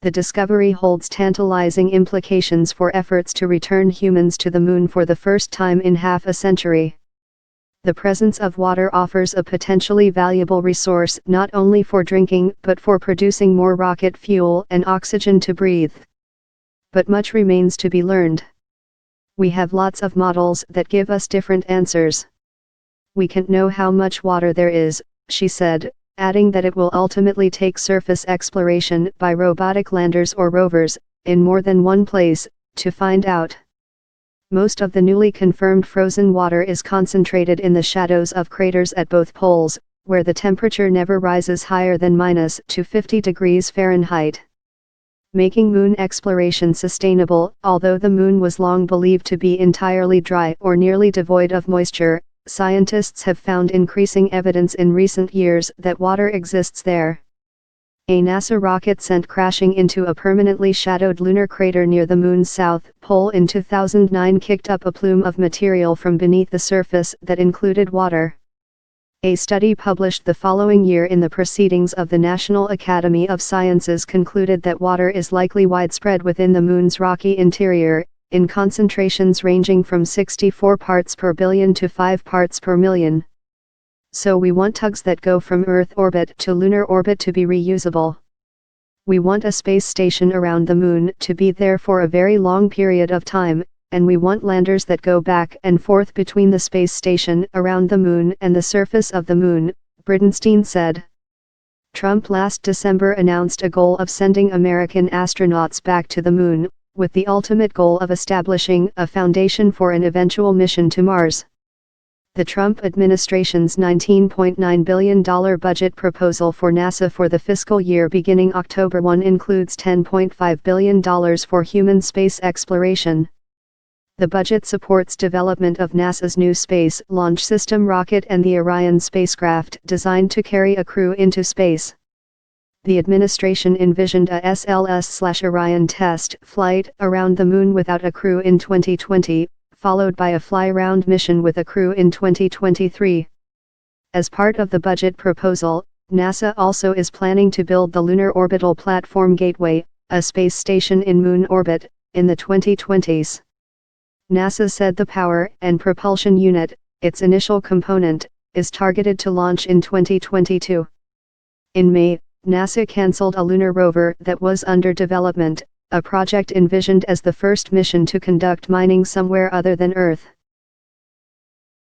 The discovery holds tantalizing implications for efforts to return humans to the moon for the first time in half a century. The presence of water offers a potentially valuable resource not only for drinking but for producing more rocket fuel and oxygen to breathe. But much remains to be learned. We have lots of models that give us different answers. We can't know how much water there is, she said, adding that it will ultimately take surface exploration by robotic landers or rovers, in more than one place, to find out. Most of the newly confirmed frozen water is concentrated in the shadows of craters at both poles, where the temperature never rises higher than -250 degrees Fahrenheit. Making moon exploration sustainable. Although the moon was long believed to be entirely dry or nearly devoid of moisture, scientists have found increasing evidence in recent years that water exists there. A NASA rocket sent crashing into a permanently shadowed lunar crater near the moon's south pole in 2009 kicked up a plume of material from beneath the surface that included water. A study published the following year in the Proceedings of the National Academy of Sciences concluded that water is likely widespread within the moon's rocky interior, in concentrations ranging from 64 parts per billion to 5 parts per million. So we want tugs that go from Earth orbit to lunar orbit to be reusable. We want a space station around the moon to be there for a very long period of time, and we want landers that go back and forth between the space station around the moon and the surface of the moon, Bridenstine said. Trump last December announced a goal of sending American astronauts back to the moon, with the ultimate goal of establishing a foundation for an eventual mission to Mars. The Trump administration's $19.9 billion budget proposal for NASA for the fiscal year beginning October 1 includes $10.5 billion for human space exploration. The budget supports development of NASA's new Space Launch System rocket and the Orion spacecraft designed to carry a crew into space. The administration envisioned a SLS/Orion test flight around the moon without a crew in 2020, followed by a fly-round mission with a crew in 2023. As part of the budget proposal, NASA also is planning to build the Lunar Orbital Platform Gateway, a space station in moon orbit, in the 2020s. NASA said the Power and Propulsion Unit, its initial component, is targeted to launch in 2022. In May, NASA cancelled a lunar rover that was under development, a project envisioned as the first mission to conduct mining somewhere other than Earth.